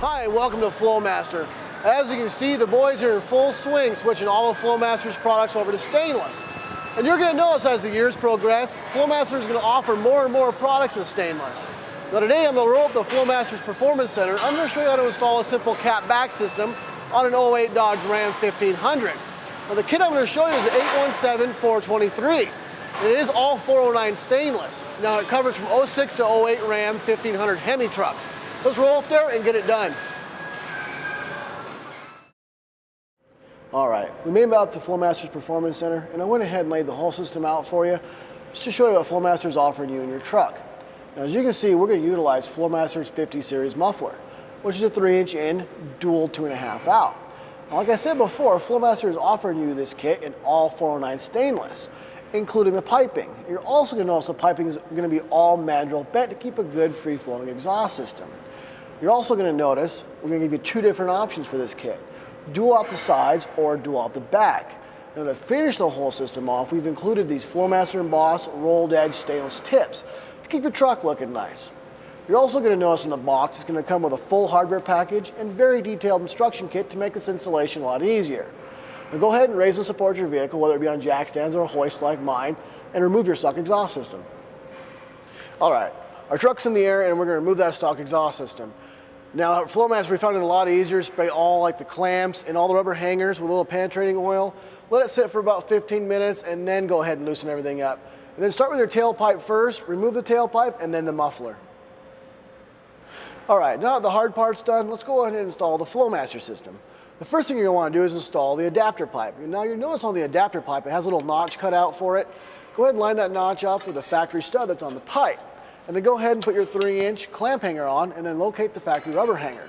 Hi, and welcome to Flowmaster. As you can see, the boys are in full swing switching all of Flowmaster's products over to stainless. And you're going to notice as the years progress, Flowmaster is going to offer more and more products in stainless. Now today I'm going to roll up the Flowmaster's Performance Center. I'm going to show you how to install a simple cap back system on an 08 Dodge Ram 1500. Now the kit I'm going to show you is an 817-423. It is all 409 stainless. Now it covers from 06 to 08 Ram 1500 Hemi trucks. Let's roll up there and get it done. All right, we made it out to Flowmaster's Performance Center, and I went ahead and laid the whole system out for you, just to show you what Flowmaster is offering you in your truck. Now, as you can see, we're going to utilize Flowmaster's 50 series muffler, which is a 3-inch in, dual 2.5 out. Now, like I said before, Flowmaster is offering you this kit in all 409 stainless, including the piping. You're also going to notice the piping is going to be all mandrel bent to keep a good free-flowing exhaust system. You're also going to notice we're going to give you two different options for this kit. Dual out the sides or dual out the back. Now to finish the whole system off, we've included these Flowmaster embossed rolled edge stainless tips to keep your truck looking nice. You're also going to notice in the box it's going to come with a full hardware package and very detailed instruction kit to make this installation a lot easier. Now go ahead and raise and support your vehicle, whether it be on jack stands or a hoist like mine, and remove your stock exhaust system. All right, our truck's in the air and we're going to remove that stock exhaust system. Now at Flowmaster, we found it a lot easier to spray all like the clamps and all the rubber hangers with a little penetrating oil. Let it sit for about 15 minutes and then go ahead and loosen everything up. And then start with your tailpipe first, remove the tailpipe and then the muffler. All right, now that the hard part's done, let's go ahead and install the Flowmaster system. The first thing you're going to want to do is install the adapter pipe. Now you'll notice on the adapter pipe, it has a little notch cut out for it. Go ahead and line that notch up with the factory stud that's on the pipe. And then go ahead and put your 3-inch clamp hanger on and then locate the factory rubber hanger.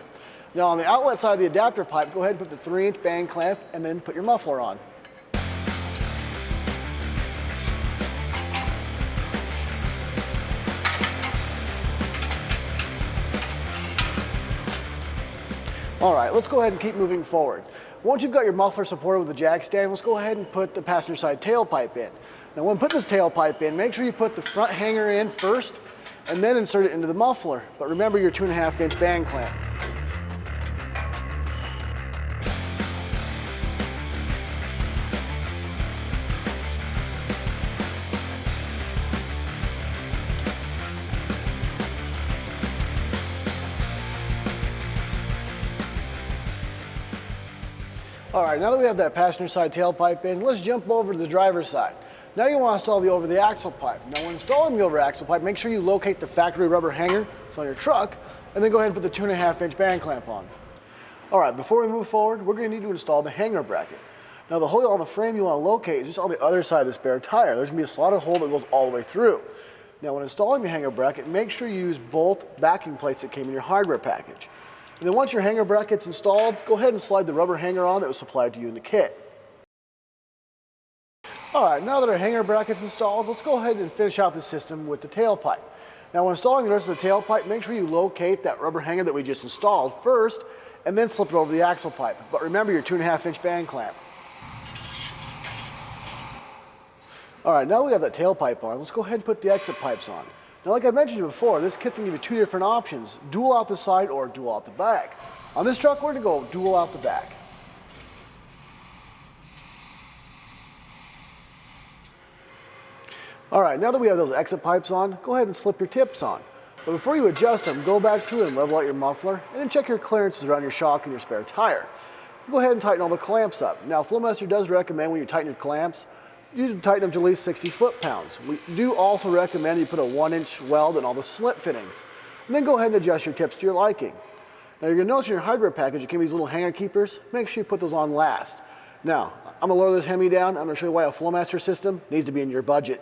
Now on the outlet side of the adapter pipe, go ahead and put the 3-inch bang clamp and then put your muffler on. All right, let's go ahead and keep moving forward. Once you've got your muffler supported with the jack stand, let's go ahead and put the passenger side tailpipe in. Now when put this tailpipe in, make sure you put the front hanger in first and then insert it into the muffler. But remember your 2.5-inch bang clamp. All right, now that we have that passenger side tailpipe in, let's jump over to the driver's side. Now you want to install the over the axle pipe. Now when installing the over axle pipe, make sure you locate the factory rubber hanger that's on your truck, and then go ahead and put the 2.5-inch bang clamp on. All right, before we move forward, we're going to need to install the hanger bracket. Now the hole on the frame you want to locate is just on the other side of the spare tire. There's going to be a slotted hole that goes all the way through. Now when installing the hanger bracket, make sure you use both backing plates that came in your hardware package. And then once your hanger bracket's installed, go ahead and slide the rubber hanger on that was supplied to you in the kit. All right, now that our hanger bracket's installed, let's go ahead and finish out the system with the tailpipe. Now when installing the rest of the tailpipe, make sure you locate that rubber hanger that we just installed first, and then slip it over the axle pipe. But remember your 2.5-inch bang clamp. All right, now we have that tailpipe on, let's go ahead and put the exit pipes on. Now like I mentioned before, this kit's gonna give you two different options, dual out the side or dual out the back. On this truck, we're gonna go dual out the back. All right, now that we have those exit pipes on, go ahead and slip your tips on. But before you adjust them, go back through and level out your muffler, and then check your clearances around your shock and your spare tire. Go ahead and tighten all the clamps up. Now, Flowmaster does recommend when you tighten your clamps, you tighten them to at least 60 foot-pounds. We do also recommend you put a 1-inch weld in all the slip fittings. And then go ahead and adjust your tips to your liking. Now, you're gonna notice in your hardware package, it came with these little hanger keepers. Make sure you put those on last. Now, I'm gonna lower this Hemi down. I'm gonna show you why a Flowmaster system needs to be in your budget.